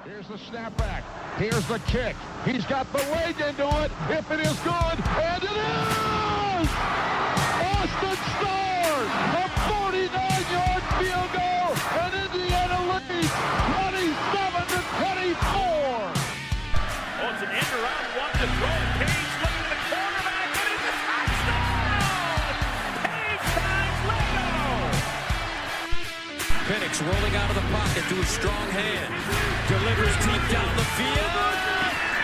Here's the snapback. Here's the kick. He's got the leg into it. If it is good, and it is! Austin Starr, a 49-yard field goal, and Indiana leads 27-24. Oh, it's an end around one to throw. Page looking at the quarterback, and it's a touchdown! Page finds Leno! Penix rolling out of the pocket to his strong hand. Delivers deep down the field.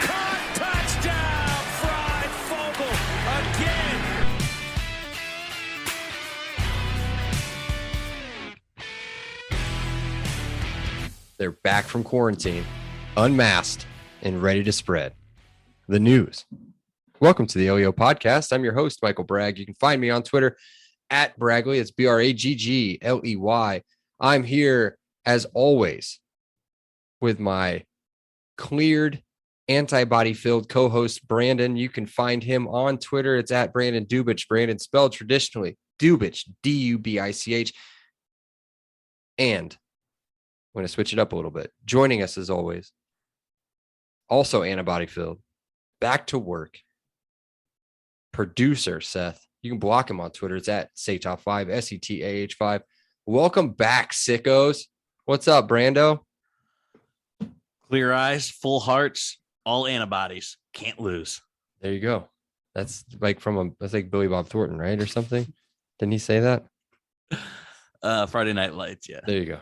Caught, touchdown! Fried Fogel again. They're back from quarantine, unmasked, and ready to spread the news. Welcome to the OEO podcast. I'm your host, Michael Bragg. You can find me on Twitter at Bragley. It's Braggley. I'm here, as always, with my cleared, antibody-filled co-host, Brandon. You can find him on Twitter. It's at Brandon Dubich. Brandon spelled traditionally, Dubich, D-U-B-I-C-H. And I'm going to switch it up a little bit. Joining us, as always, also antibody-filled, back to work, producer Seth. You can block him on Twitter. It's at SayTop5, SETAH5. Welcome back, sickos. What's up, Brando? Clear eyes, full hearts, all antibodies. Can't lose. There you go. That's like that's like Billy Bob Thornton, right? Or something. Didn't he say that? Friday Night Lights, yeah. There you go.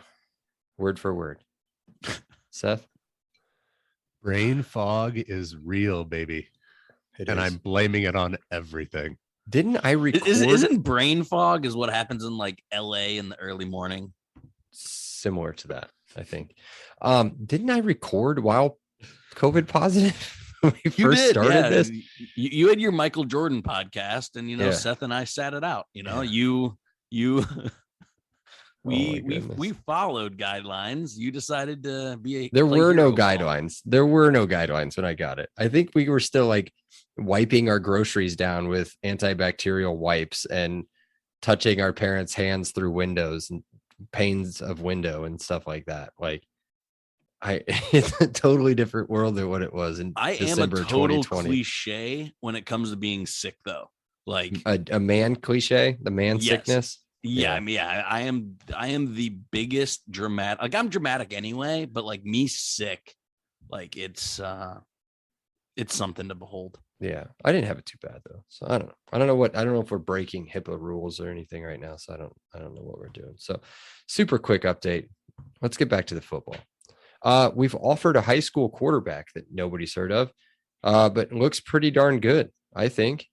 Word for word. Seth? Brain fog is real, baby. And I'm blaming it on everything. Didn't I record? Isn't brain fog is what happens in like LA in the early morning? Similar to that, I think. Didn't I record while COVID positive when we first started this? You had your Michael Jordan podcast, and Yeah. Seth and I sat it out. We followed guidelines. You decided to be There were no hero ball. guidelines. There were no guidelines when I got it. I think we were still like wiping our groceries down with antibacterial wipes and touching our parents' hands through windows and panes of window and stuff like that. Like it's a totally different world than what it was in December am a total 2020. cliche when it comes to being sick, though. Like A man cliche, the man Yes. sickness. Yeah, I mean, I am the biggest dramatic. Like I'm dramatic anyway, but like me sick, like it's something to behold. Yeah, I didn't have it too bad though. So I don't know. I don't know if we're breaking HIPAA rules or anything right now. So I don't know what we're doing. So super quick update. Let's get back to the football. We've offered a high school quarterback that nobody's heard of, but looks pretty darn good, I think,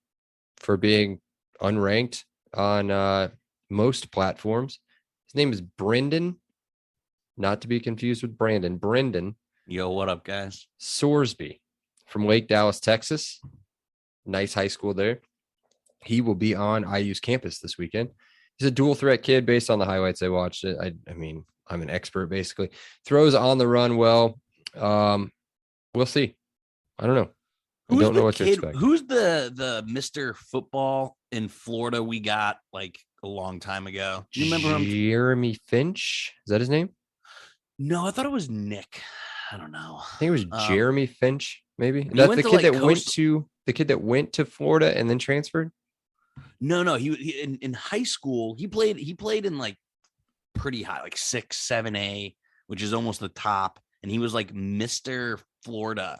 for being unranked on most platforms. His name is Brendan, not to be confused with Brandon. Brendan Yo, what up, guys? Sorsby from Lake Dallas, Texas. Nice high school there. He will be on IU's campus this weekend. He's a dual threat kid based on the highlights I watched. I mean, I'm an expert basically. Throws on the run well. We'll see. I don't know. I don't know what to expect. Who's the Mr. Football in Florida we got like a long time ago? Do you remember him? Jeremy Finch? Is that his name? No, I thought it was Nick. I don't know. I think it was Jeremy Finch, maybe. he That's went the to, kid like, the kid that went to Florida and then transferred. No. He in high school. He played in like pretty high, like 6, 7A, which is almost the top. And he was like Mr. Florida.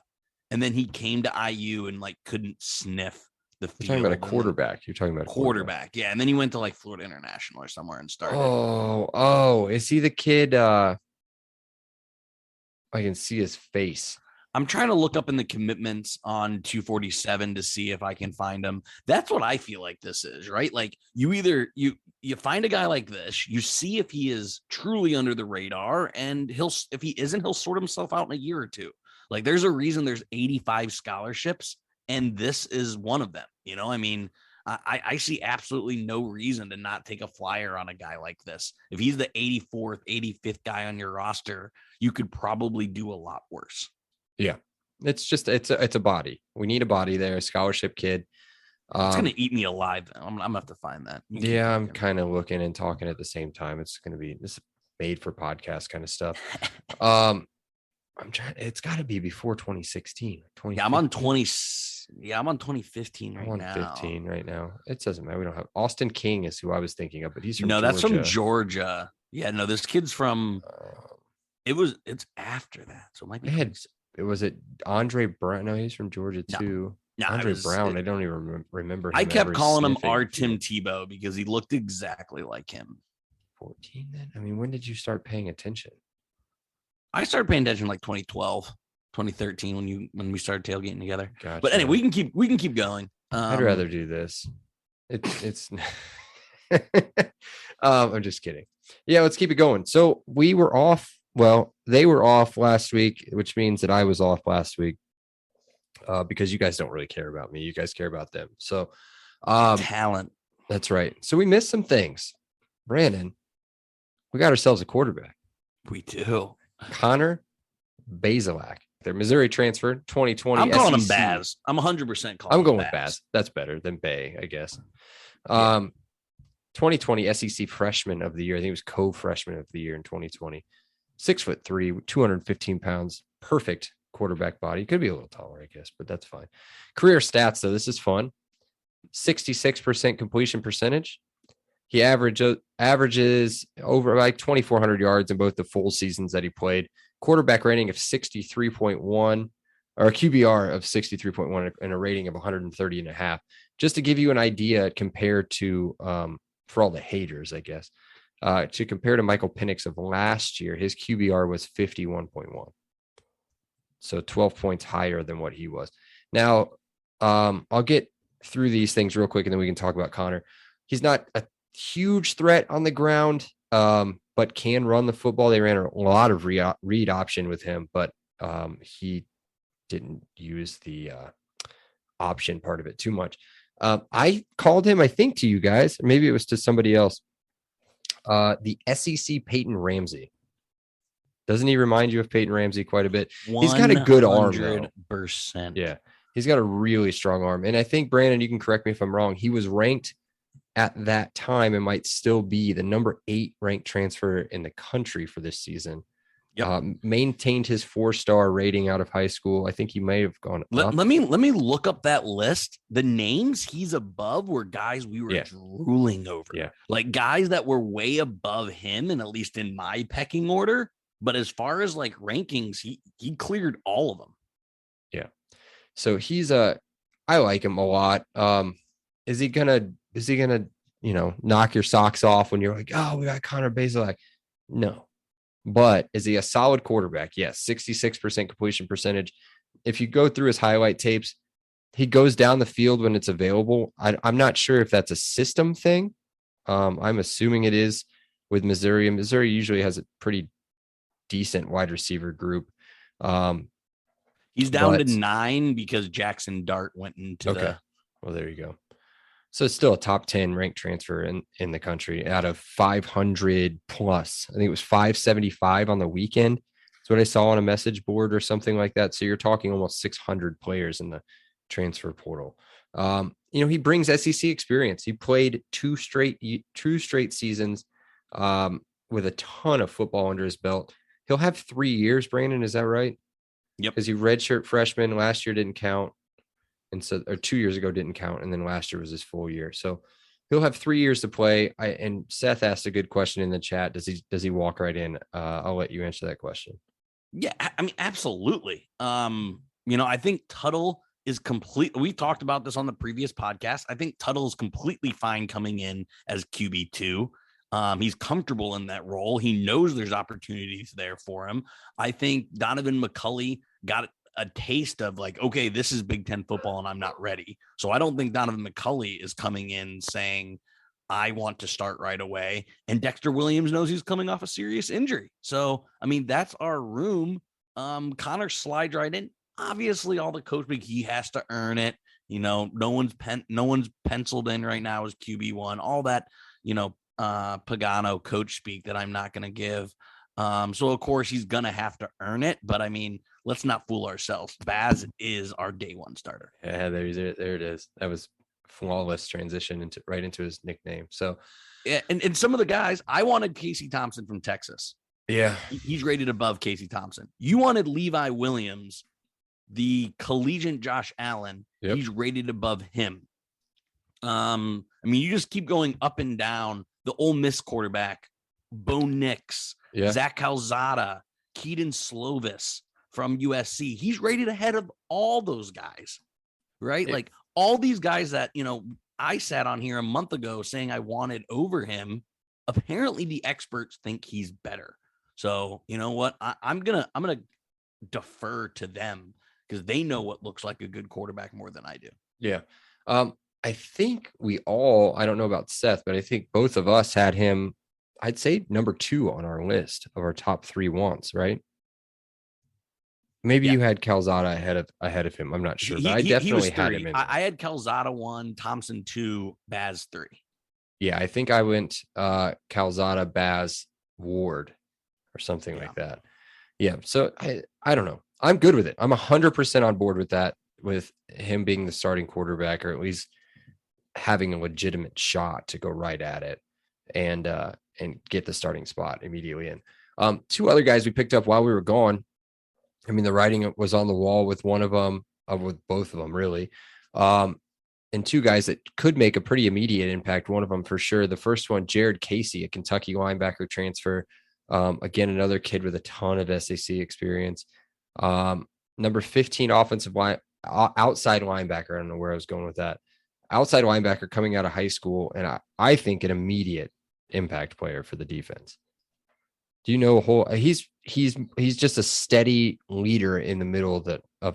And then he came to IU and like couldn't sniff the field. You're talking about a quarterback. You're talking about a quarterback. Yeah. And then he went to like Florida International or somewhere and started. Oh, is he the kid? I can see his face. I'm trying to look up in the commitments on 247 to see if I can find him. That's what I feel like this is, right? Like you either you find a guy like this, you see if he is truly under the radar, and if he isn't, he'll sort himself out in a year or two. Like there's a reason there's 85 scholarships, and this is one of them. I mean, I see absolutely no reason to not take a flyer on a guy like this. If he's the 84th, 85th guy on your roster, you could probably do a lot worse. Yeah, it's a body. We need a body there, a scholarship kid. It's gonna eat me alive. I'm gonna have to find that. Yeah, I'm kind of looking and talking at the same time. It's made for podcast kind of stuff. I'm trying. It's got to be before 2016. Yeah, I'm on 20. Yeah, I'm on 2015 I'm right on now. 15 right now. It doesn't matter. We don't have Austin King is who I was thinking of, but he's from No, Georgia. that's from Georgia. Yeah, no, this kid's from. It's after that, so it might be. Was it Andre Brown? No, he's from Georgia too. No, Andre Brown. I don't even remember. Him I kept ever calling him sniffing our field. Tim Tebow because he looked exactly like him. 14 then? I mean, when did you start paying attention? I started paying attention like 2012, 2013 when we started tailgating together. Gotcha. But anyway, we can keep going. I'd rather do this. It's I'm just kidding. Yeah, let's keep it going. So we were off. Well, they were off last week, which means that I was off last week because you guys don't really care about me. You guys care about them. So talent. That's right. So we missed some things. Brandon, we got ourselves a quarterback. We do. Connor Bazelak. Their Missouri transfer, 2020. I'm calling him SEC. Baz. I'm 100% calling I'm going him with Baz. That's better than Bay, I guess. 2020 SEC freshman of the year. I think it was co-freshman of the year in 2020. 6'3", 215 pounds. Perfect quarterback body. Could be a little taller, I guess, but that's fine. Career stats, though. This is fun. 66% completion percentage. He averages over like 2,400 yards in both the full seasons that he played. Quarterback rating of 63.1 or a QBR of 63.1 and a rating of 130.5. Just to give you an idea compared to, for all the haters, I guess, to compare to Michael Penix of last year, his QBR was 51.1. So 12 points higher than what he was. Now, I'll get through these things real quick and then we can talk about Connor. He's not a huge threat on the ground, but can run the football. They ran a lot of read option with him, but he didn't use the option part of it too much. I called him, I think, to you guys, maybe it was to somebody else. The SEC Peyton Ramsey. Doesn't he remind you of Peyton Ramsey quite a bit? He's got a good arm, though. 100%. Yeah, he's got a really strong arm. And I think, Brandon, you can correct me if I'm wrong, he was ranked at that time and might still be the number 8 ranked transfer in the country for this season. Yep. Maintained his 4-star rating out of high school. I think he may have gone up. Let me look up that list. The names he's above were guys we were drooling over. Yeah. Like guys that were way above him, and at least in my pecking order. But as far as like rankings, he cleared all of them. Yeah. So he's I like him a lot. Is he gonna, knock your socks off when you're like, oh, we got Connor Bazelak? No. But is he a solid quarterback? Yes. 66% completion percentage. If you go through his highlight tapes, he goes down the field when it's available. I'm not sure if that's a system thing. I'm assuming it is with Missouri, and Missouri usually has a pretty decent wide receiver group. He's down to 9 because Jackson Dart went into Well, there you go. So it's still a top 10 ranked transfer in the country out of 500 plus. I think it was 575 on the weekend. That's what I saw on a message board or something like that. So you're talking almost 600 players in the transfer portal. He brings SEC experience. He played two straight seasons with a ton of football under his belt. He'll have 3 years, Brandon. Is that right? Yep. Because he redshirt freshman last year didn't count. And so, or 2 years ago didn't count. And then last year was his full year. So he'll have 3 years to play. And Seth asked a good question in the chat. Does he walk right in? I'll let you answer that question. Yeah, I mean, absolutely. I think Tuttle is complete. We talked about this on the previous podcast. I think Tuttle is completely fine coming in as QB2. He's comfortable in that role. He knows there's opportunities there for him. I think Donovan McCulley got a taste of like, okay, this is Big Ten football and I'm not ready. So I don't think Donovan McCulley is coming in saying, I want to start right away. And Dexter Williams knows he's coming off a serious injury. So, I mean, that's our room. Connor slides right in. Obviously, all the coaching, he has to earn it. No one's penciled in right now as QB1. All that, Pagano coach speak that I'm not going to give. So of course he's going to have to earn it, but I mean, let's not fool ourselves. Baz is our day one starter. Yeah, there it is. That was flawless transition into his nickname. So yeah. And some of the guys, I wanted Casey Thompson from Texas. Yeah. He's rated above Casey Thompson. You wanted Levi Williams, the collegiate Josh Allen. Yep. He's rated above him. I mean, you just keep going up and down. The Ole Miss quarterback, Bo Nix, Yeah. Zach Calzada, Keaton Slovis from USC. He's rated ahead of all those guys, right? Yeah. Like all these guys that, I sat on here a month ago saying I wanted over him. Apparently the experts think he's better. So you know what? I'm gonna defer to them because they know what looks like a good quarterback more than I do. Yeah. I think I don't know about Seth, but I think both of us had him, I'd say number 2 on our list of our top 3 wants, right? Maybe you had Calzada ahead of him. I'm not sure, but I definitely had him in. I had Calzada 1, Thompson 2, Baz 3. Yeah, I think I went Calzada, Baz, Ward, or something like that. Yeah, so I don't know. I'm good with it. I'm 100% on board with that, with him being the starting quarterback, or at least having a legitimate shot to go right at it and get the starting spot immediately in. 2 other guys we picked up while we were gone. I mean, the writing was on the wall with one of them, with both of them, really. And 2 guys that could make a pretty immediate impact. One of them for sure. The first one, Jared Casey, a Kentucky linebacker transfer. Again, another kid with a ton of SEC experience. Number 15 offensive line, outside linebacker. I don't know where I was going with that. Outside linebacker coming out of high school, and I think an immediate impact player for the defense. Do you know he's just a steady leader in the middle of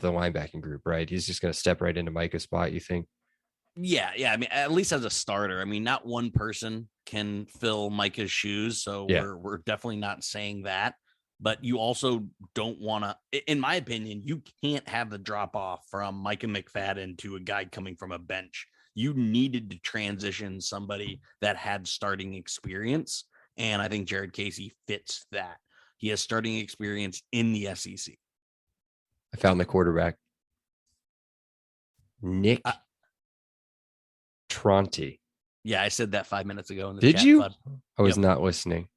the linebacking group, right? He's just going to step right into Micah's spot, you think? Yeah. I mean, at least as a starter. I mean, not one person can fill Micah's shoes, so we're definitely not saying that. But you also don't want to, in my opinion, you can't have the drop off from Micah McFadden to a guy coming from a bench. You needed to transition somebody that had starting experience. And I think Jared Casey fits that. He has starting experience in the SEC. I found the quarterback. Nick Tronti. Yeah, I said that 5 minutes ago. In the Did chat, you? bud. I was not listening.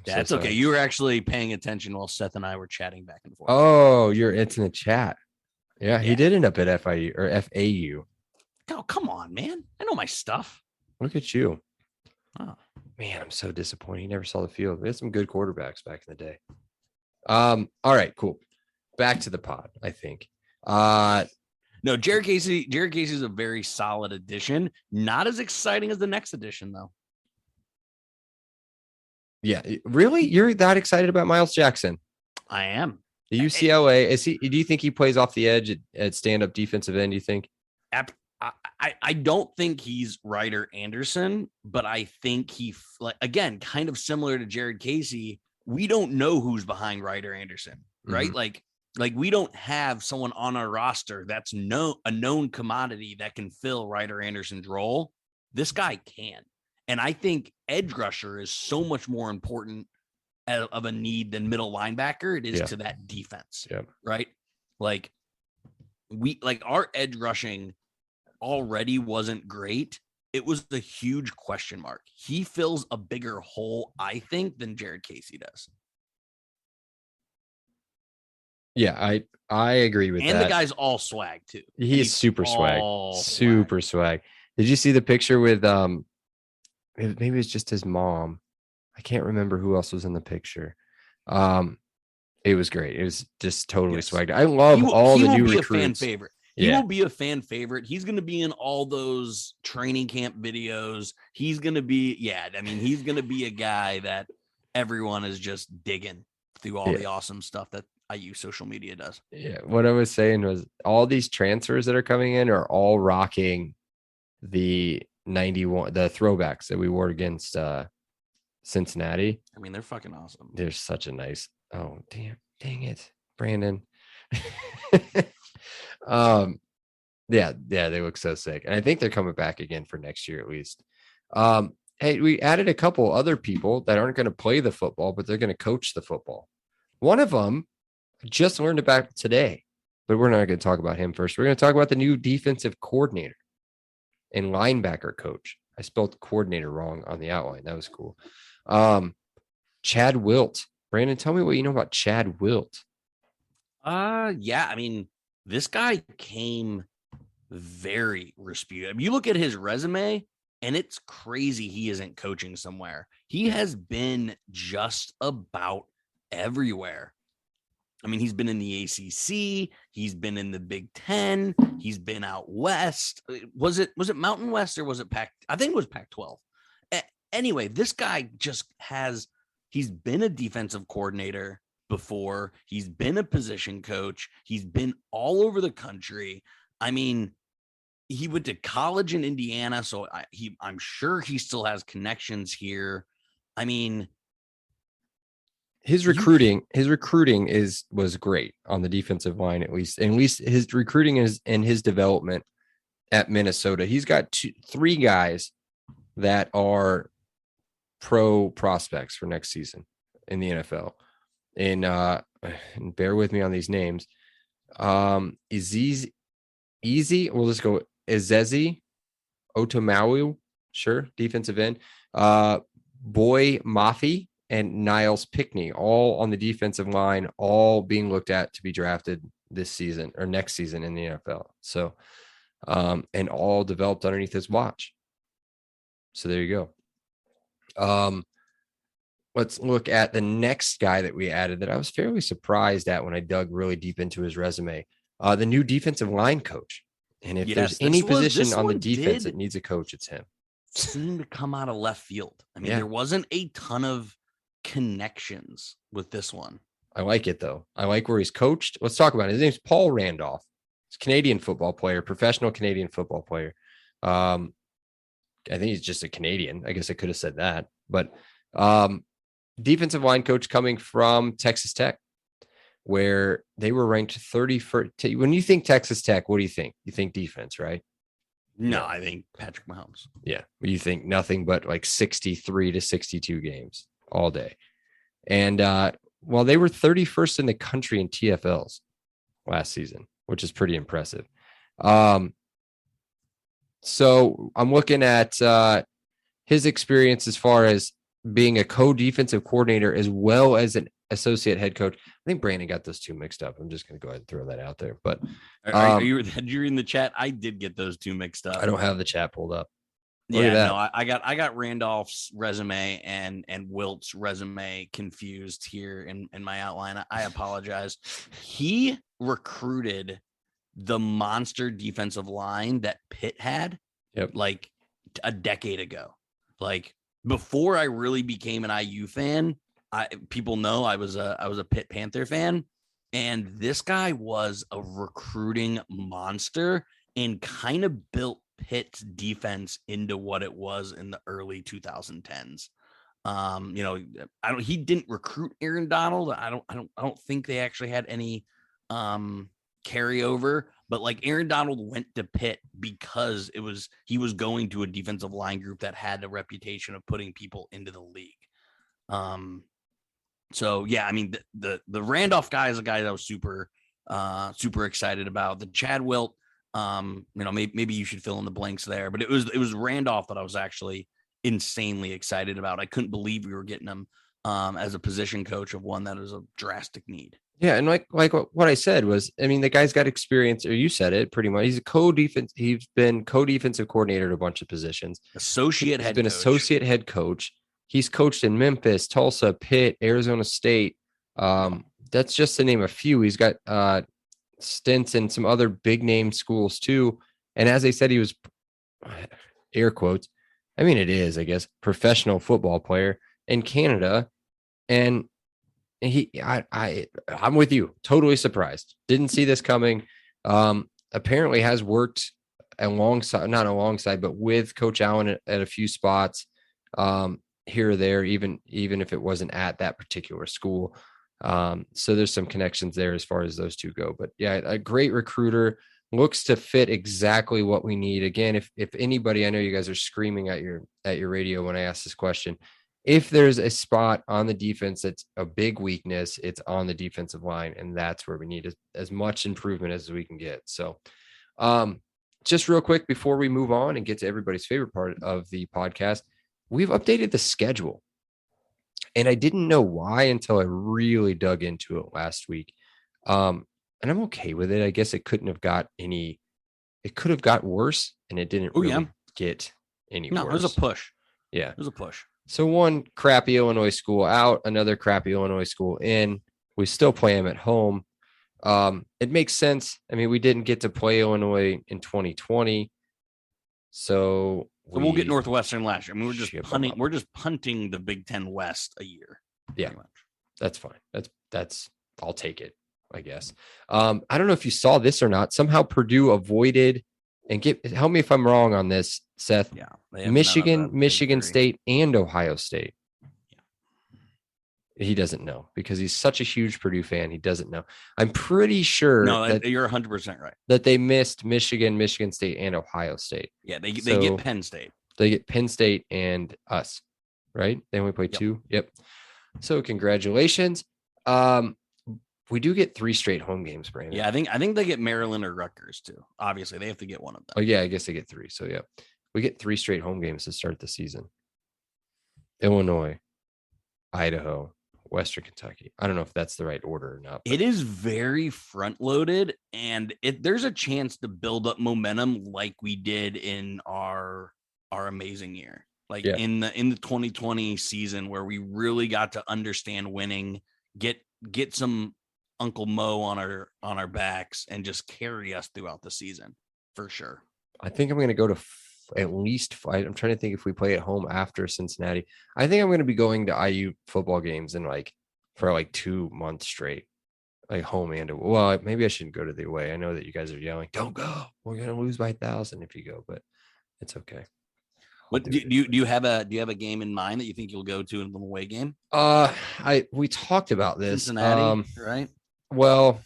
Yeah, it's okay. You were actually paying attention while Seth and I were chatting back and forth. Oh, it's in the chat. Yeah, he did end up at FIU or FAU. Oh, come on, man. I know my stuff. Look at you. Oh. Man, I'm so disappointed. He never saw the field. We had some good quarterbacks back in the day. All right, cool. Back to the pod, I think. No, Jared Casey is a very solid addition. Not as exciting as the next addition, though. Yeah, really? You're that excited about Miles Jackson? I am. The UCLA, is he? Do you think he plays off the edge at stand-up defensive end, do you think? I don't think he's Ryder Anderson, but I think again, kind of similar to Jared Casey, we don't know who's behind Ryder Anderson, right? Mm-hmm. Like we don't have someone on our roster that's a known commodity that can fill Ryder Anderson's role. This guy can. And I think edge rusher is so much more important of a need than middle linebacker it is to that defense, right? Like our edge rushing already wasn't great. It was a huge question mark. He fills a bigger hole, I think, than Jared Casey does. Yeah, I agree with that. And the guy's all swag too. He's super swag. Super swag. Did you see the picture with maybe it's just his mom? I can't remember who else was in the picture. It was great. It was just totally swagged. I love all the new recruits. He will be a fan favorite. He will be a fan favorite. He's going to be in all those training camp videos. He's going to be, he's going to be a guy that everyone is just digging through all the awesome stuff that IU social media does. Yeah. What I was saying was all these transfers that are coming in are all rocking the 91, the throwbacks that we wore against Cincinnati. I mean, they're fucking awesome. They're such a nice, dang it, Brandon. They look so sick. And I think they're coming back again for next year at least. Hey, we added a couple other people that aren't going to play the football, but they're going to coach the football. One of them just learned about today, but we're not going to talk about him first. We're going to talk about the new defensive coordinator and linebacker coach. I spelled coordinator wrong on the outline. That was cool. Chad Wilt, Brandon, tell me what you know about Chad Wilt. Yeah, I mean, this guy came very disputed. I mean, you look at his resume, and it's crazy he isn't coaching somewhere. He has been just about everywhere. I mean, he's been in the ACC, he's been in the Big Ten, he's been out west. Was it Mountain West or was it Pac? I think it was Pac-12. Anyway, this guy he's been a defensive coordinator before. He's been a position coach. He's been all over the country. I mean, he went to college in Indiana, so I'm sure he still has connections here. I mean, his recruiting was great on the defensive line, at least his recruiting is in his development at Minnesota. He's got 3 guys that are pro prospects for next season in the NFL. And bear with me on these names. Ezezi, we'll just go Ezezi Otomawu, sure, defensive end. Boy Mafi and Niles Pickney, all on the defensive line, all being looked at to be drafted this season or next season in the NFL. So, and all developed underneath his watch. So there you go. Let's look at the next guy that we added that I was fairly surprised at when I dug really deep into his resume. The new defensive line coach. And if there's any position on the defense that needs a coach, it's him. Seemed to come out of left field. I mean, there wasn't a ton of connections with this one. I like it, though. I like where he's coached. Let's talk about it. His name's Paul Randolph. He's a Canadian football player, professional Canadian football player. I think he's just a Canadian. I guess I could have said that. But defensive line coach coming from Texas Tech, where they were ranked 31st. When you think Texas Tech, what do you think? You think defense, right? No, I think Patrick Mahomes. Yeah. You think nothing but like 63 to 62 games all day. And well, they were 31st in the country in TFLs last season, which is pretty impressive. So I'm looking at his experience as far as being a co-defensive coordinator as well as an associate head coach. I think Brandon got those two mixed up. I'm just going to go ahead and throw that out there. But are you in the chat? I did get those two mixed up. I don't have the chat pulled up. I got Randolph's resume and Wilt's resume confused here in my outline. I apologize. He recruited the monster defensive line that Pitt had like a decade ago. Like before I really became an IU fan, people know I was a Pitt Panther fan, and this guy was a recruiting monster and kind of built Pitt's defense into what it was in the early 2010s. He didn't recruit Aaron Donald. I don't think they actually had any carryover, but like Aaron Donald went to Pitt because he was going to a defensive line group that had a reputation of putting people into the league. So yeah, I mean the Randolph guy is a guy that I was super excited about. The Chad Wilt, maybe you should fill in the blanks there, but it was Randolph that I was actually insanely excited about. I couldn't believe we were getting him as a position coach of one that is a drastic need. Yeah, and like what I said was, I mean, the guy's got experience, or you said it pretty much. He's he's been co-defensive coordinator at a bunch of positions. Associate head coach. He's coached in Memphis, Tulsa, Pitt, Arizona State. That's just to name a few. He's got stints in some other big name schools too. And as I said, he was air quotes. I mean, it is, I guess, professional football player in Canada. And I'm with you. Totally surprised. Didn't see this coming. Apparently has worked not alongside, but with Coach Allen at a few spots here or there, even if it wasn't at that particular school. So there's some connections there as far as those two go. But yeah, a great recruiter, looks to fit exactly what we need. Again, if anybody, I know you guys are screaming at your radio when I ask this question. If there's a spot on the defense that's a big weakness, it's on the defensive line, and that's where we need as much improvement as we can get. So just real quick before we move on and get to everybody's favorite part of the podcast, we've updated the schedule. And I didn't know why until I really dug into it last week. And I'm okay with it. I guess it could have got worse, and it didn't really get any worse. No, it was a push. Yeah. It was a push. So one crappy Illinois school out, another crappy Illinois school in. We still play them at home. It makes sense. I mean, we didn't get to play Illinois in 2020. So we'll get Northwestern last year. I mean, we're just punting the Big Ten West a year. Yeah, that's fine. That's I'll take it, I guess. I don't know if you saw this or not. Somehow Purdue avoided, and help me if I'm wrong on this, Seth. Yeah, Michigan State, and Ohio State. He doesn't know because he's such a huge Purdue fan. He doesn't know. I'm pretty sure that you're 100% right. That they missed Michigan State, and Ohio State. Yeah, they get Penn State. They get Penn State and us, right? Then we play 2. Yep. So congratulations. We do get 3 straight home games, Brandon. Yeah, I think they get Maryland or Rutgers too. Obviously, they have to get one of them. Oh yeah, I guess they get 3. So yeah, we get 3 straight home games to start the season. Illinois, Idaho, Western Kentucky. I don't know if that's the right order or not. It is very front loaded, and there's a chance to build up momentum like we did in our amazing year. Like in the 2020 season where we really got to understand winning, get some Uncle Mo on our backs and just carry us throughout the season for sure. I think I'm going to go to at least 5. I'm trying to think if we play at home after Cincinnati. I think I'm going to be going to IU football games for 2 months straight, like home and away. Well, maybe I shouldn't go to the away. I know that you guys are yelling, "Don't go! We're going to lose by 1,000 if you go," but it's okay. What do you have a game in mind that you think you'll go to in the away game? We talked about this. Cincinnati, right? Well,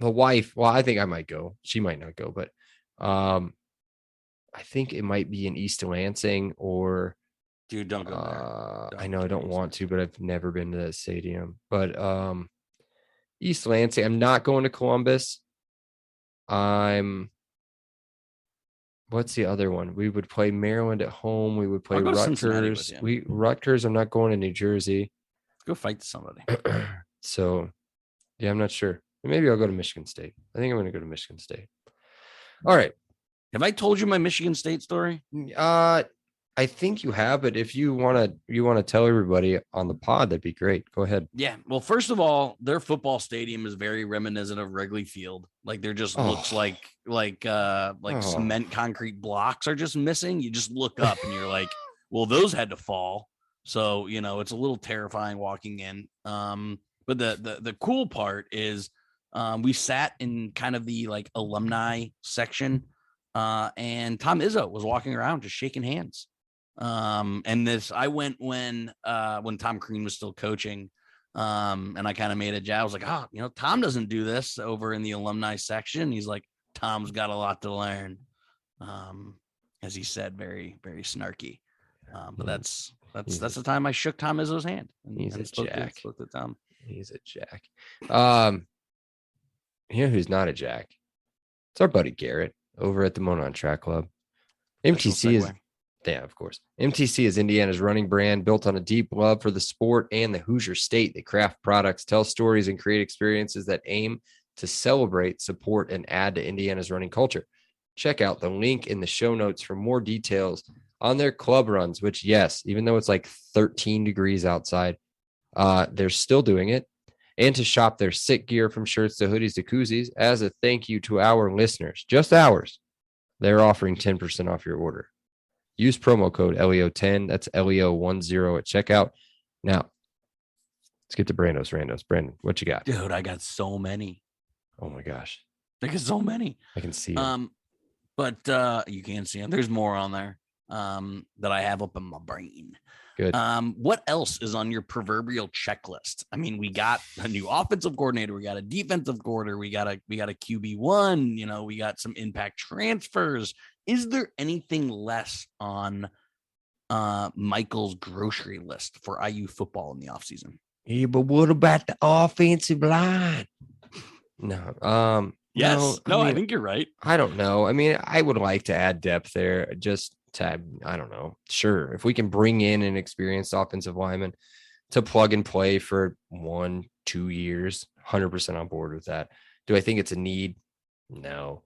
the wife. Well, I think I might go. She might not go, but I think it might be in East Lansing or. Dude, don't go there. I know I don't want to, but I've never been to that stadium. But East Lansing. I'm not going to Columbus. What's the other one? We would play Maryland at home. We would play Rutgers. Rutgers. I'm not going to New Jersey. Let's go fight somebody. So, yeah, I'm not sure. Maybe I'll go to Michigan State. I think I'm going to go to Michigan State. All right. Have I told you my Michigan State story? I think you have, but if you want to tell everybody on the pod, that'd be great. Go ahead. Yeah. Well, first of all, their football stadium is very reminiscent of Wrigley Field. Like there just looks like cement concrete blocks are just missing. You just look up and you're like, well, those had to fall. So, it's a little terrifying walking in. But the cool part is we sat in kind of the alumni section and Tom Izzo was walking around just shaking hands. And I went when Tom Crean was still coaching. And I kind of made a job. I was like, Tom doesn't do this over in the alumni section. He's like, Tom's got a lot to learn. As he said, very, very snarky. But that's the time I shook Tom Izzo's hand. He's a jack. Spoke to Tom. He's a jack. Who's not a jack? It's our buddy Garrett over at the Monon Track Club. MTC is. Yeah, of course. MTC is Indiana's running brand built on a deep love for the sport and the Hoosier State. They craft products, tell stories, and create experiences that aim to celebrate, support, and add to Indiana's running culture. Check out the link in the show notes for more details on their club runs, which, yes, even though it's 13 degrees outside, they're still doing it. And to shop their sick gear from shirts to hoodies to koozies as a thank you to our listeners, just ours, they're offering 10% off your order. Use promo code LEO10. That's LEO10 at checkout. Now, let's get to Brando's Randos. Brandon, what you got? Dude, I got so many. Oh my gosh. I got so many. I can see them. But you can't see them. There's more on there that I have up in my brain. Good. What else is on your proverbial checklist? I mean, we got a new offensive coordinator, we got a defensive coordinator, we got a QB1, we got some impact transfers. Is there anything less on Michael's grocery list for IU football in the offseason? Yeah, but what about the offensive line? No. Yes. I think you're right. I don't know. I mean, I would like to add depth there. I don't know. Sure. If we can bring in an experienced offensive lineman, to plug and play for 1-2 years. 100% on board with that. Do I think it's a need? No.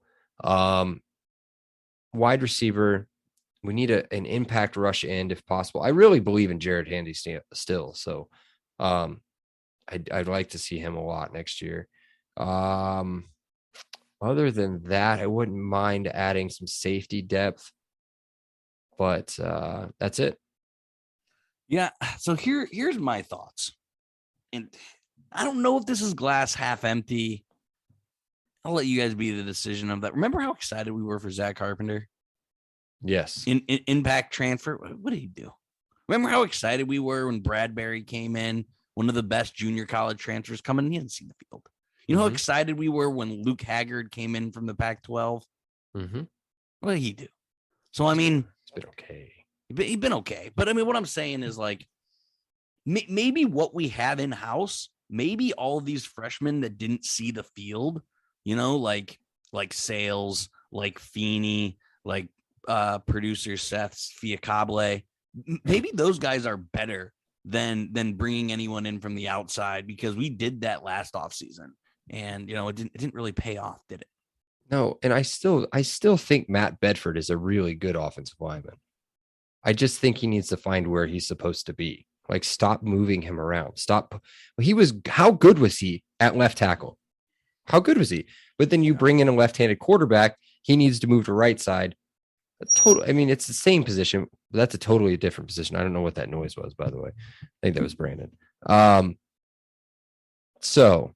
Wide receiver, we need an impact rush end if possible. I really believe in Jared Handy still. So I'd like to see him a lot next year. Other than that, I wouldn't mind adding some safety depth, but that's it. Yeah. So here's my thoughts. And I don't know if this is glass half empty. I'll let you guys be the decision of that. Remember how excited we were for Zach Carpenter? Yes. In impact transfer. What did he do? Remember how excited we were when Bradbury came in, one of the best junior college transfers coming in? He hadn't seen the field. You know how excited we were when Luke Haggard came in from the Pac-12? Mm-hmm. What did he do? So, I mean, it's been okay. He's been okay. But I mean, what I'm saying is like, maybe what we have in house, maybe all of these freshmen that didn't see the field, you know, like Sales, like Feeney, like producer Seth Fiacable, maybe those guys are better than bringing anyone in from the outside, because we did that last offseason and, you know, it didn't really pay off, did it? No. And I still think Matt Bedford is a really good offensive lineman. I just think he needs to find where he's supposed to be. Like, stop moving him around. How good was he at left tackle? How good was he? But then you bring in a left-handed quarterback, he needs to move to right side. I mean, it's the same position, but that's a totally different position. I don't know what that noise was, by the way. I think that was Brandon. So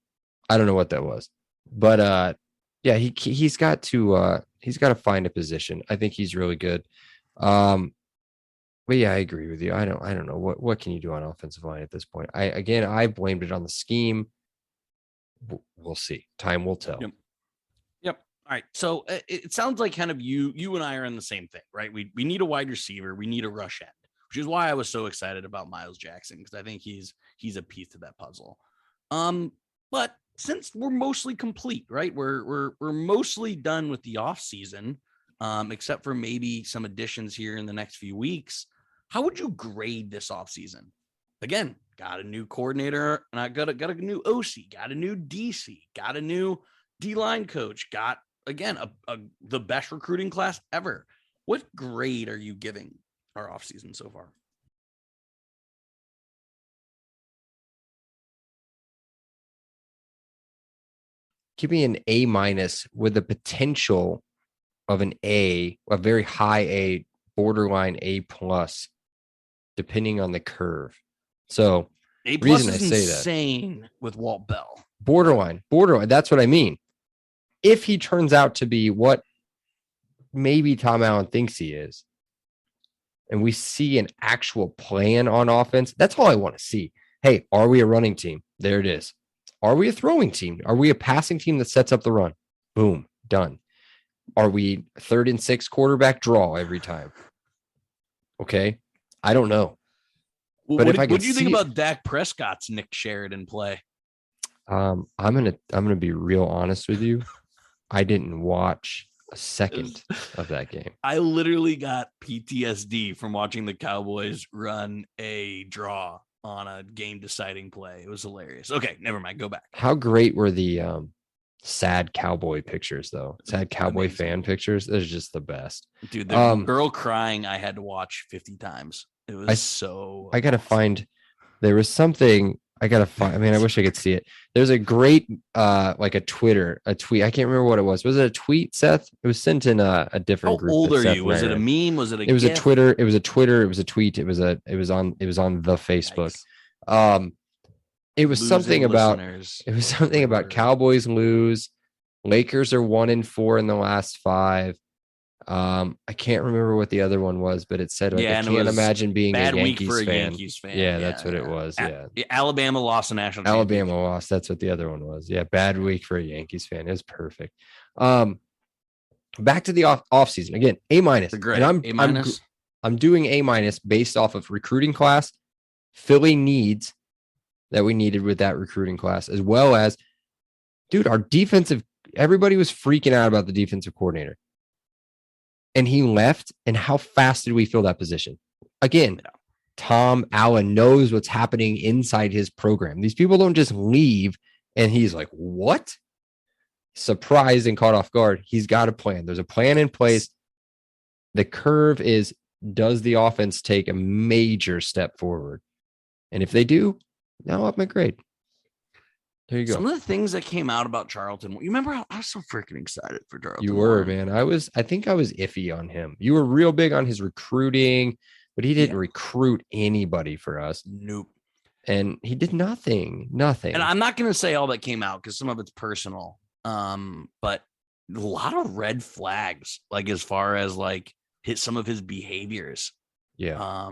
I don't know what that was, but yeah, he's got to find a position. I think he's really good. But yeah, I agree with you. I don't know what can you do on offensive line at this point. I blamed it on the scheme. We'll see. Time will tell. Yep. All right. So it sounds like kind of you and I are in the same thing, right? We need a wide receiver. We need a rush end, which is why I was so excited about Miles Jackson, because I think he's a piece to that puzzle. But since we're mostly complete, right? We're mostly done with the off season, except for maybe some additions here in the next few weeks. How would you grade this off season? Again, got a new coordinator, and I got a new OC, got a new DC, got a new D-line coach, got, again, the best recruiting class ever. What grade are you giving our offseason so far? Give me an A- with the potential of an A, a very high A, borderline A+, depending on the curve. So A+ reason is I say insane with Walt Bell. Borderline. That's what I mean. If he turns out to be what maybe Tom Allen thinks he is, and we see an actual plan on offense, that's all I want to see. Hey, are we a running team? There it is. Are we a throwing team? Are we a passing team that sets up the run? Boom, done. Are we 3rd and 6 quarterback draw every time? Okay, I don't know. But what do you think about Dak Prescott's Nick Sheridan play? I'm gonna be real honest with you. I didn't watch a second of that game. I literally got PTSD from watching the Cowboys run a draw on a game deciding play. It was hilarious. Okay, never mind. Go back. How great were the sad cowboy pictures though? Sad cowboy fan pictures. They're just the best. Dude, the girl crying I had to watch 50 times. It was I gotta find, there was something I gotta find. I mean, I wish I could see it. There's a great like a tweet. I can't remember what it was. Was it a tweet, Seth? It was sent in a different group. How old are you? Was it a meme? Was it a It was GIF? a Twitter. It was a Twitter. It was a tweet. It was on the Facebook. Nice. It was something about Cowboys lose. Lakers are 1-4 in the last 5. I can't remember what the other one was, but it said like, I can't imagine being a Yankees fan. Yeah, that's what it was. Yeah. Alabama lost the national Alabama championship. lost. That's what the other one was. Yeah, bad week for a Yankees fan. It was perfect. Back to the off season again. A-. Great. And I'm doing A- based off of recruiting class, Philly needs that we needed with that recruiting class, as well as, dude, our defensive. Everybody was freaking out about the defensive coordinator. And he left, and how fast did we fill that position? Again, Tom Allen knows what's happening inside his program. These people don't just leave and he's like, what? Surprised and caught off guard. He's got a plan. There's a plan in place. The curve is, does the offense take a major step forward? And if they do, now up my grade. There you go. Some of the things that came out about Charlton, you remember how I was so freaking excited for Charlton? You were, man. I think I was iffy on him. You were real big on his recruiting, but he didn't recruit anybody for us. Nope. And he did nothing. And I'm not going to say all that came out because some of it's personal. But a lot of red flags, like as far as like some of his behaviors. Yeah.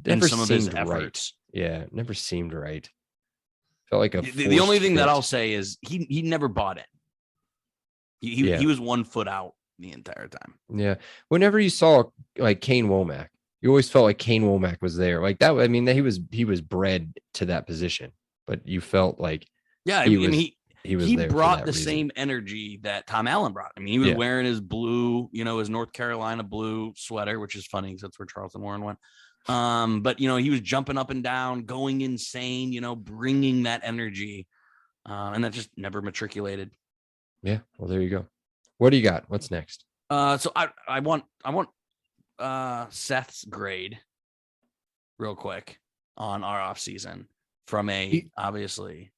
And some of his efforts. Right. Yeah. Never seemed right. Felt like the only thing that I'll say is he never bought in. He was 1 foot out the entire time. Yeah. Whenever you saw like Kane Womack, you always felt like Kane Womack was there. Like that. I mean, he was bred to that position, but you felt like he brought the same energy that Tom Allen brought. I mean, he was wearing his blue, his North Carolina blue sweater, which is funny because that's where Charleston Warren went. But he was jumping up and down, going insane, bringing that energy, and that just never matriculated. Yeah. Well, there you go. What do you got? What's next? So I want Seth's grade real quick on our off season from obviously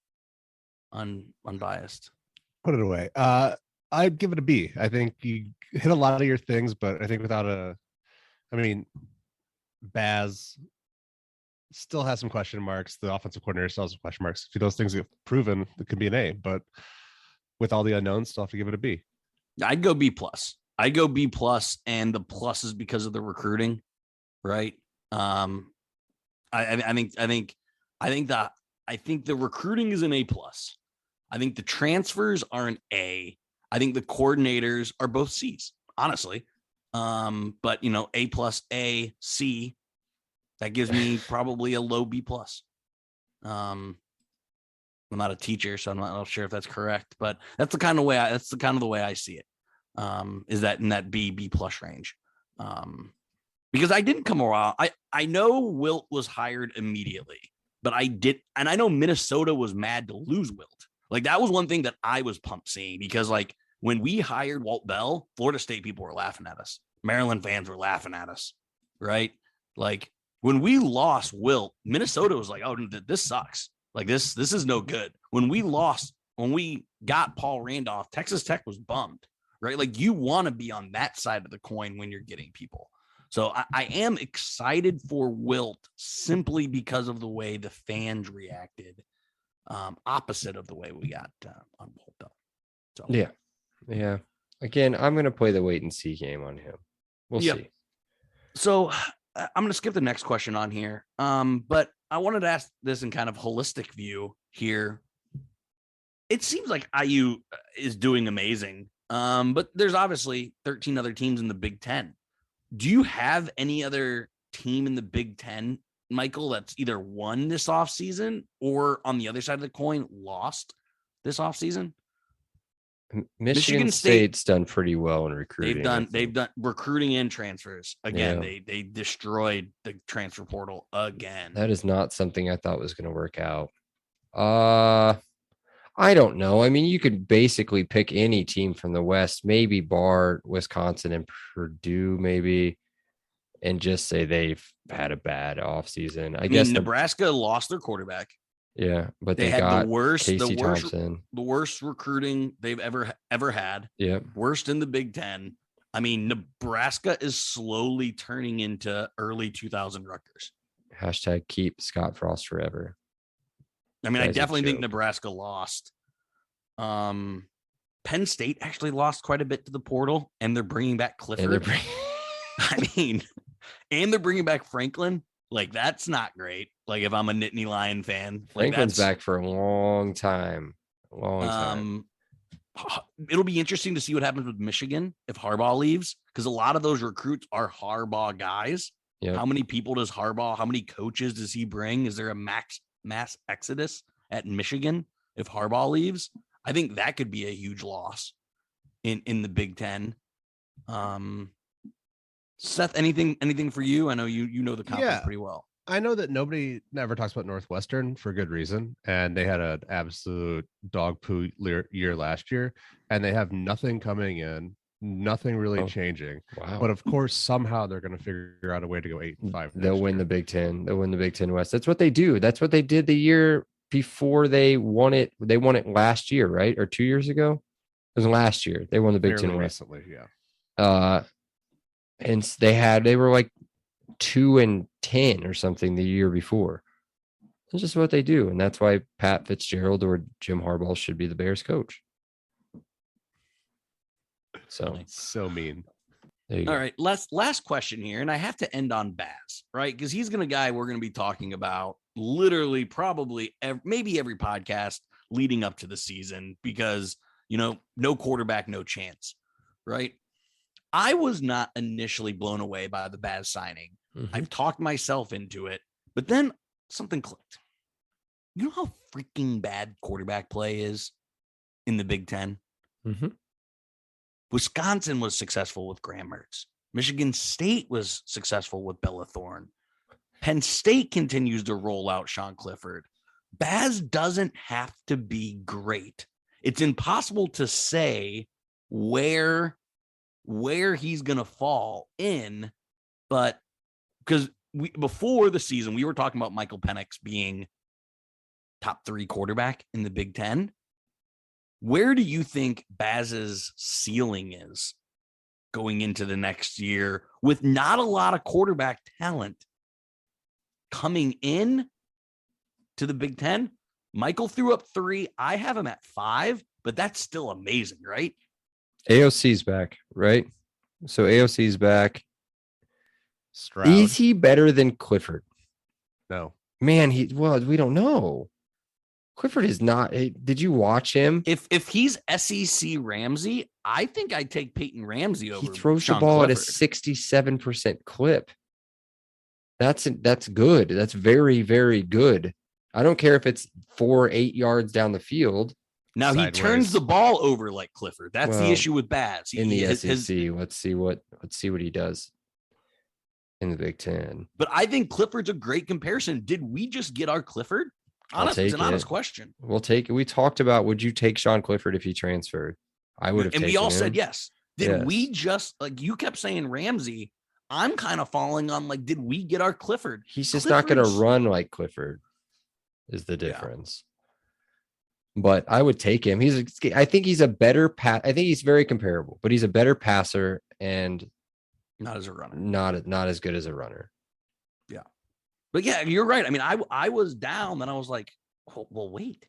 unbiased. Put it away. I'd give it a B. I think you hit a lot of your things, but I think Baz still has some question marks. The offensive coordinator still has some question marks. If those things get proven, it could be an A, but with all the unknowns, still have to give it a B. I'd go B+. I'd go B+, and the plus is because of the recruiting, right? I think the recruiting is an A+. I think the transfers are an A. I think the coordinators are both C's, honestly. But A+, A, C, that gives me probably a low B+. I'm not a teacher, so I'm not sure if that's correct, but that's the kind of the way I see it. Is that in that B+ range? Because I didn't come around. I know Wilt was hired immediately, but I know Minnesota was mad to lose Wilt. Like that was one thing that I was pumped seeing because like when we hired Walt Bell, Florida State people were laughing at us. Maryland fans were laughing at us, right? Like when we lost Wilt, Minnesota was like, "Oh, this sucks. Like this is no good." When we got Paul Randolph, Texas Tech was bummed, right? Like you want to be on that side of the coin when you're getting people. So I am excited for Wilt simply because of the way the fans reacted, opposite of the way we got on Walt Bell. So yeah. Again, I'm going to play the wait and see game on him. We'll see. So I'm going to skip the next question on here. But I wanted to ask this in kind of holistic view here. It seems like IU is doing amazing. But there's obviously 13 other teams in the Big Ten. Do you have any other team in the Big Ten, Michael, that's either won this offseason or on the other side of the coin lost this offseason? Michigan State's done pretty well in recruiting. They've done recruiting and transfers. Again, they destroyed the transfer portal again. That is not something I thought was going to work out. I don't know. I mean, you could basically pick any team from the West, maybe bar Wisconsin and Purdue, maybe, and just say they've had a bad offseason. I guess Nebraska lost their quarterback. Yeah, but they had got the worst Thompson. The worst recruiting they've ever had. Yeah, worst in the Big Ten. I mean, Nebraska is slowly turning into early 2000 Rutgers. # keep Scott Frost forever. I mean, I definitely think Nebraska lost. Penn State actually lost quite a bit to the portal, and they're bringing back Clifford. And they're bringing back Franklin. Like, that's not great. Like, if I'm a Nittany Lion fan, Franklin's back for a long time. It'll be interesting to see what happens with Michigan if Harbaugh leaves, because a lot of those recruits are Harbaugh guys. Yep. How many people does Harbaugh? How many coaches does he bring? Is there a mass exodus at Michigan if Harbaugh leaves? I think that could be a huge loss in the Big Ten. Seth, anything for you? I know you know the conference pretty well. I know that nobody never talks about Northwestern for good reason, and they had an absolute dog poo year last year, and they have nothing coming in, nothing really Oh, changing. Wow. But of course, somehow they're going to figure out a way to go 8-5. They'll next win year. the Big Ten. They'll win the Big Ten West. That's what they do. That's what they did the year before they won it. They won it last year, right? Or 2 years ago? It was last year. They won the Big Fairly Ten West. recently, yeah. And they were like 2-10 or something the year before. It's just what they do. And that's why Pat Fitzgerald or Jim Harbaugh should be the Bears coach. So So mean. there you All go. right, last question here, and I have to end on Baz, right? Because he's gonna guy we're gonna be talking about literally probably maybe every podcast leading up to the season because no quarterback, no chance, right? I was not initially blown away by the Baz signing. Mhm. I've talked myself into it, but then something clicked. You know how freaking bad quarterback play is in the Big Ten? Mhm. Wisconsin was successful with Graham Mertz. Michigan State was successful with Bella Thorne. Penn State continues to roll out Sean Clifford. Baz doesn't have to be great. It's impossible to say where he's going to fall in, but because before the season, we were talking about Michael Penix being top 3 quarterback in the Big Ten. Where do you think Baz's ceiling is going into the next year with not a lot of quarterback talent coming in to the Big Ten? Michael threw up 3. I have him at 5, but that's still amazing, right? AOC's back, right? So AOC's back. Stroud. Is he better than Clifford? No. Man, we don't know. Clifford is not. Did you watch him? If he's SEC Ramsey, I think I'd take Peyton Ramsey over. He throws Sean the ball at a Clifford. 67% clip. That's good. That's very, very good. I don't care if it's 4 or 8 yards down the field. Now Sideways. he turns the ball over like Clifford. That's the Well, issue with Baz. In the His- SEC, let's see what he does in the Big Ten. But I think Clifford's a great comparison. Did we just get our Clifford? It's take an honest it. question. We'll take it. We talked about, would you take Sean Clifford if he transferred? I would have And taken we all him. said yes. Did Yes. we just you kept saying Ramsey? I'm kind of falling on did we get our Clifford? He's just not going to Clifford's- run like Clifford is the difference. But I would take him. I think he's a better I think he's very comparable, but he's a better passer and Not as a runner. not as good as a runner. But yeah, you're right. I mean, I was down, then I was like, well, wait.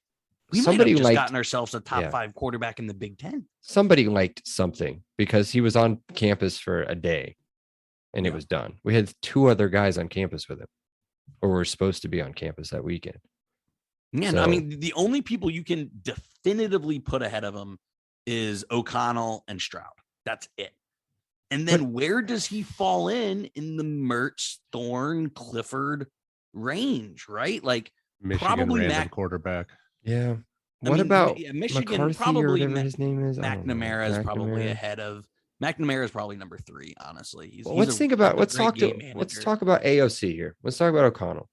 We Somebody might have just liked- gotten ourselves a top yeah. 5 quarterback in the Big Ten. Somebody liked something because he was on campus for a day and it Yeah. was done. We had 2 other guys on campus with him, or were supposed to be on campus that weekend. Man, So- I mean, the only people you can definitively put ahead of him is O'Connell and Stroud. That's it. And then where does he fall in the Mertz, Thorne, Clifford range, right? Like Michigan Probably random Mac- quarterback. Yeah. I What mean, about Michigan? McCarthy or Probably whatever his name is? I don't know. McNamara is probably McNamara. ahead of McNamara is probably number 3. Honestly, Well, let's think about let's talk about AOC here. Let's talk about O'Connell.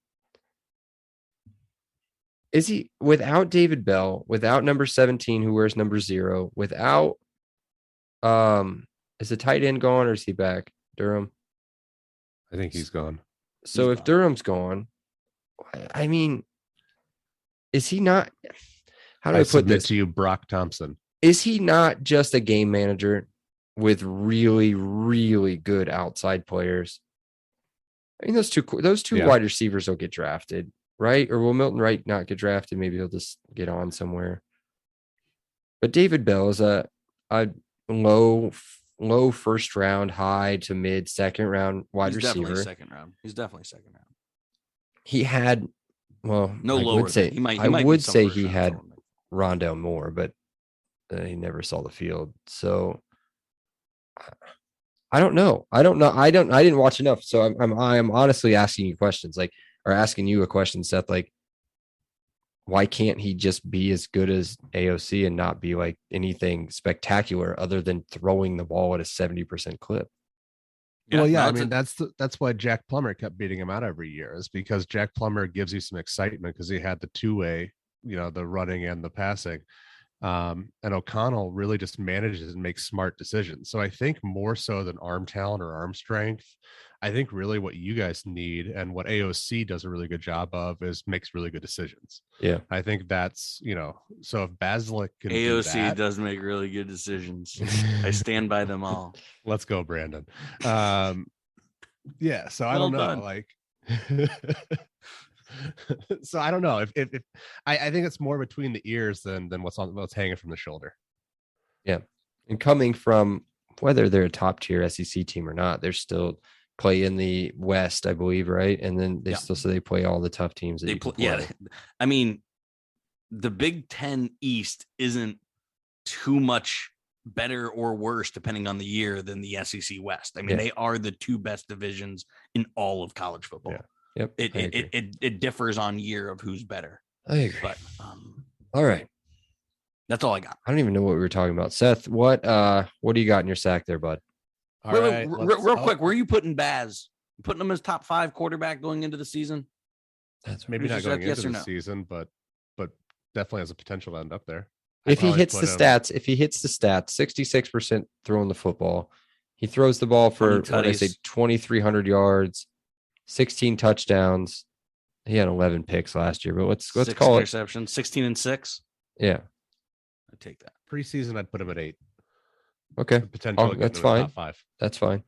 Is he without David Bell, without number 17 who wears number 0, without is the tight end gone or is he back? Durham. I think he's gone. So He's if gone. Durham's gone, I mean, is he not? How do I put submit this? to you, Brock Thompson. Is he not just a game manager with really, really good outside players? I mean, those two Yeah. wide receivers will get drafted, right? Or will Milton Wright not get drafted? Maybe he'll just get on somewhere. But David Bell is a low first round, high to mid second round wide He's definitely receiver. second round. He's definitely second round. He had, well, No I lower. would say, He might I be would some say first he round had for him. Rondell Moore, but he never saw the field. So I don't know. I didn't watch enough. So I'm honestly asking you questions or asking you a question, Seth, like, why can't he just be as good as AOC and not be like anything spectacular other than throwing the ball at a 70% clip? Well, yeah, no, I it's mean that's why Jack Plummer kept beating him out every year, is because Jack Plummer gives you some excitement because he had the two-way, the running and the passing. And O'Connell really just manages and makes smart decisions. So I think more so than arm talent or arm strength, I think really what you guys need and what AOC does a really good job of is makes really good decisions. Yeah. I think that's, so if Basilic can do AOC that, does make really good decisions. I stand by them all. let's go, Brandon. Yeah, so I Well don't know. done. Like so I don't know if I think it's more between the ears than what's hanging from the shoulder. Yeah. And coming from whether they're a top tier SEC team or not, they're still play in the West, I believe, right? And then they still say they play all the tough teams that They you can play, yeah. play. I mean, the Big Ten East isn't too much better or worse depending on the year than the SEC West. I mean, they are the two best divisions in all of college football. Yeah. Yep. It differs on year of who's better. I agree. But All right. that's all I got. I don't even know what we were talking about. Seth, what do you got in your sack there, bud? All Wait, right, real quick, where are you putting Baz? You putting him as top 5 quarterback going into the season? That's maybe Who's not just going like, yes into or the no? season, but definitely has a potential to end up there. if he hits the stats, 66% throwing the football, he throws the ball for 2,300 yards, 16 touchdowns. He had 11 picks last year, but let's call it interceptions, 16-6. Yeah. I take that. Preseason, I'd put him at 8. Okay. Potential. That's Top fine. 5. That's fine.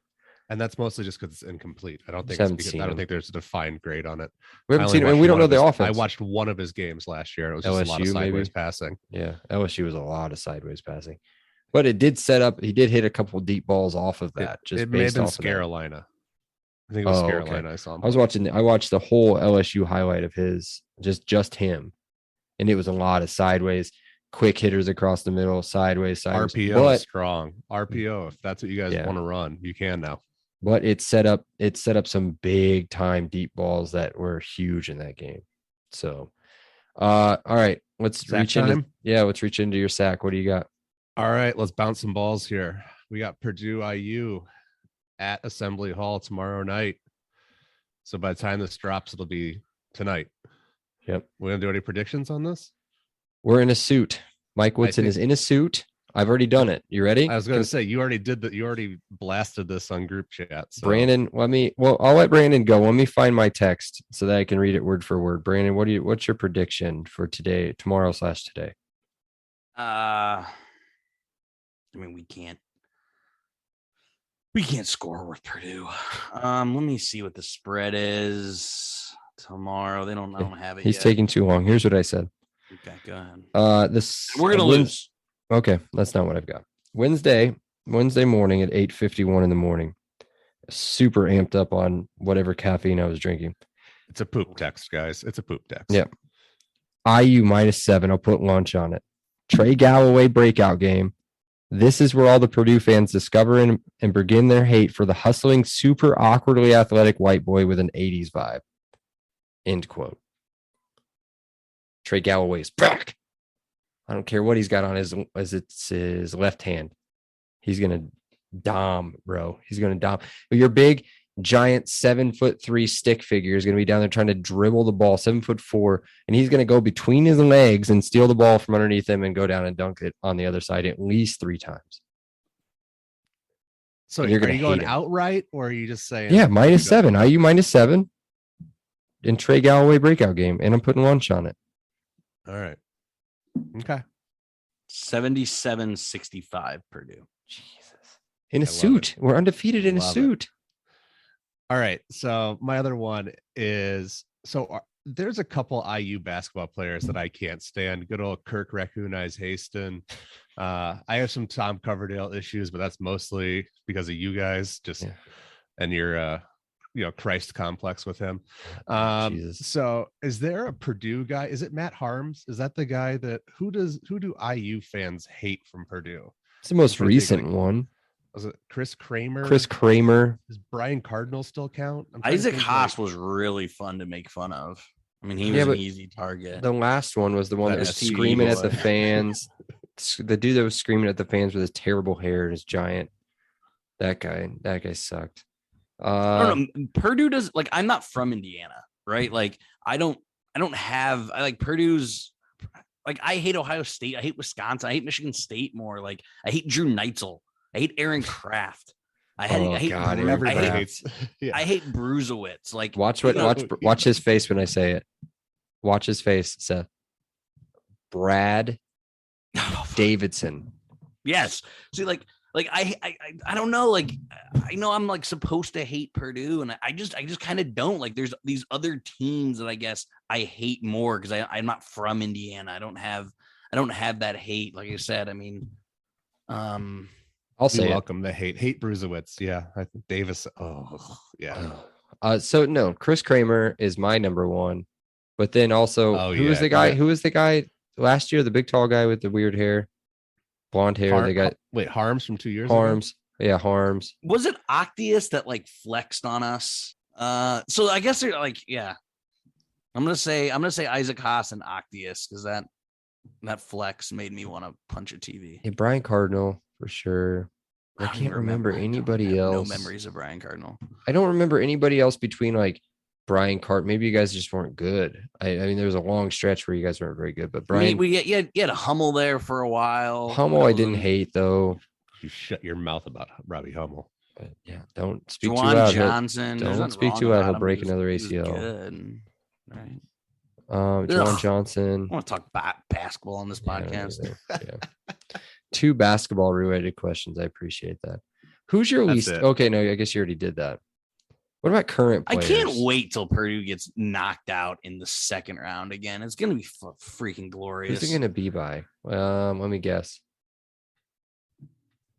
And that's mostly just because it's incomplete. I don't think there's a defined grade on it. We haven't seen him, and we don't know the offense. I watched one of his games last year. It was just a lot of LSU, sideways passing. Yeah, LSU was a lot of sideways passing, but it did set up. He did hit a couple of deep balls off of that. It may have been Carolina. I think it was Carolina. Okay. I saw him. I watched the whole LSU highlight of his, just him, and it was a lot of sideways, quick hitters across the middle, sideways. RPO but, strong. RPO. If that's what you guys want to run, you can now. But it set up some big time deep balls that were huge in that game. So, all right, let's reach into your sack. What do you got? All right, let's bounce some balls here. We got Purdue IU at Assembly Hall tomorrow night. So by the time this drops, it'll be tonight. Yep. We're gonna do any predictions on this? We're in a suit. Mike Woodson is in a suit. I've already done it. You ready? I was going to say, you already did that. You already blasted this on group chat. So. Brandon, I'll let Brandon go. Let me find my text so that I can read it word for word. Brandon, what's your prediction for tomorrow/today? I mean, we can't score with Purdue. Let me see what the spread is tomorrow. I don't have it. He's yet. taking too long. Here's what I said. Okay, go ahead. We're gonna lose. Okay, that's not what I've got. Wednesday morning at 8:51 in the morning. Super amped up on whatever caffeine I was drinking. It's a poop text, guys. It's a poop text. Yep. IU -7. I'll put lunch on it. Trey Galloway breakout game. This is where all the Purdue fans discover and begin their hate for the hustling, super awkwardly athletic white boy with an 80s vibe. End quote. Trey Galloway is back. I don't care what he's got on his left hand. He's going to dom, bro. He's going to dom. Your big, giant 7'3" stick figure is going to be down there trying to dribble the ball, 7'4", and he's going to go between his legs and steal the ball from underneath him and go down and dunk it on the other side at least 3 times. So are you going outright, or are you just saying? Yeah, -7. IU -7 in Trey Galloway breakout game, and I'm putting lunch on it. All right. Okay. 77-65 Purdue. Jesus. In a suit. We're undefeated in a suit. All right. So my other one is, there's a couple IU basketball players that I can't stand. Good old Kirk Raccoon Eyes Haston. I have some Tom Coverdale issues, but that's mostly because of you guys and your Christ complex with him. So is there a Purdue guy? Is it Matt Harms? Is that the guy who do IU fans hate from Purdue? It's the most recent one. Was it Chris Kramer? Does Brian Cardinal still count? Isaac Haas was really fun to make fun of. I mean, he was an easy target. The last one was the one that was screaming at the fans. The dude that was screaming at the fans with his terrible hair and his giant. That guy sucked. I don't know. Purdue does like, I'm not from Indiana, right? Like I don't have, I like Purdue's, like I hate Ohio State. I hate Wisconsin. I hate Michigan State more. Like I hate Drew Neitzel. I hate Aaron Kraft. I hate Everybody hates. Yeah. I hate Bruzewitz. Like watch his face when I say it. Watch his face, Seth. Brad Davidson. Yes. See, like I don't know. Like I know I'm like supposed to hate Purdue, and I just kind of don't. Like there's these other teams that I guess I hate more because I'm not from Indiana. I don't have that hate. Like I said, I mean, I'll say welcome to hate Bruzewitz. Yeah, I think Davis. Oh yeah. So no, Chris Kramer is my number one, but then also who was the guy? Yeah. Who was the guy last year? The big tall guy with the weird hair, blonde hair. They got Harms from 2 years ago. Harms. Yeah, Harms. Was it Octius that like flexed on us? So I guess they're like, yeah. I'm gonna say Isaac Haas and Octius because that flex made me want to punch a TV. Yeah, Brian Cardinal for sure. I can't remember anybody else. No memories of Brian Cardinal. I don't remember anybody else between like Brian Cart. Maybe you guys just weren't good. I mean, there was a long stretch where you guys weren't very good. But Brian, you had a Hummel there for a while. Hummel, I didn't hate though. You shut your mouth about Robbie Hummel. But yeah, don't speak Juwan too loud. Johnson. Don't speak too loud. He'll break another ACL. Good. Right. Juwan Johnson. I want to talk basketball on this podcast. Yeah. 2 basketball related questions. I appreciate that. Who's your least? it. Okay, no, I guess you already did that. What about current I players? can't wait till Purdue gets knocked out in the second round again. It's going to be freaking glorious. Who's it going to be by? Let me guess.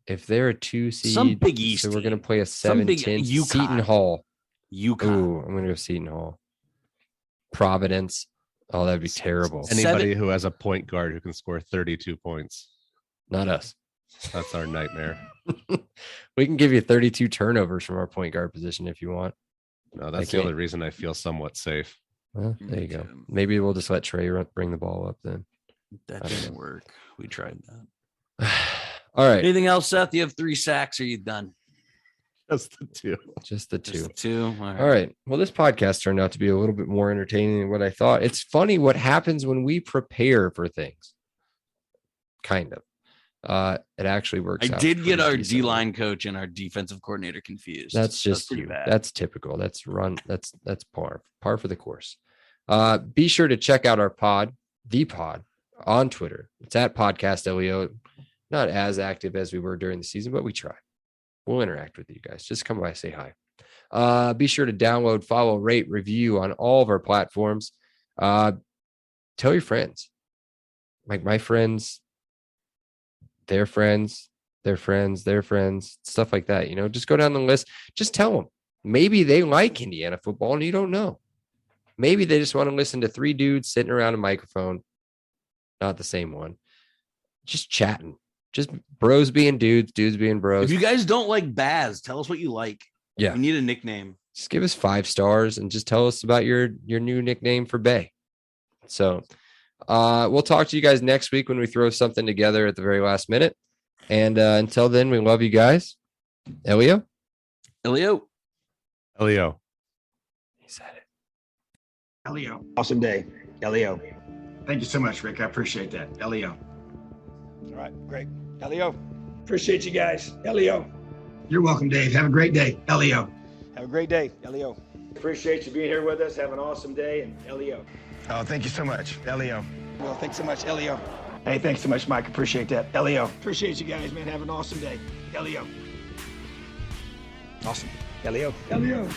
If they're a 2 seed, Some Big East so we're going to team. play a Some big 7-10. UConn. Seton Hall. UConn. Ooh, I'm going to go Seton Hall. Providence. Oh, that'd be terrible. Anybody who has a point guard who can score 32 points. Not us. That's our nightmare. We can give you 32 turnovers from our point guard position if you want. No, that's the only reason I feel somewhat safe. Well, there you go. Maybe we'll just let Trey bring the ball up then. That didn't work. We tried that. All right. Anything else, Seth? You have 3 sacks. Or you done? Just the 2. Just the 2. Just the 2. All right. Well, this podcast turned out to be a little bit more entertaining than what I thought. It's funny what happens when we prepare for things. Kind of. It actually works. I did get our D-line coach and our defensive coordinator confused. That's just pretty you. bad. That's typical. That's par for the course. Be sure to check out our pod, the pod, on Twitter. It's at Podcast LEO. Not as active as we were during the season, but we try. We'll interact with you guys. Just come by, say hi. Be sure to download, follow, rate, review on all of our platforms. Tell your friends, like my friends, their friends, their friends, their friends, stuff like that. You know, just go down the list. Just tell them. Maybe they like Indiana football and you don't know. Maybe they just want to listen to 3 dudes sitting around a microphone. Not the same one. Just chatting. Just bros being dudes, dudes being bros. If you guys don't like Baz, tell us what you like. Yeah. We need a nickname. Just give us 5 stars and just tell us about your new nickname for Bay. So we'll talk to you guys next week when we throw something together at the very last minute. And until then, we love you guys. Elio? Elio. He said it. Elio. Awesome day. Elio. Thank you so much, Rick. I appreciate that. Elio. All right, great. Elio. Appreciate you guys. Elio. You're welcome, Dave. Have a great day. Elio. Have a great day. Elio. Appreciate you being here with us. Have an awesome day. And Elio. Oh, thank you so much. Elio. Well, thanks so much, Elio. Hey, thanks so much, Mike. Appreciate that. Elio. Appreciate you guys, man. Have an awesome day. Elio. Awesome. Elio. Elio.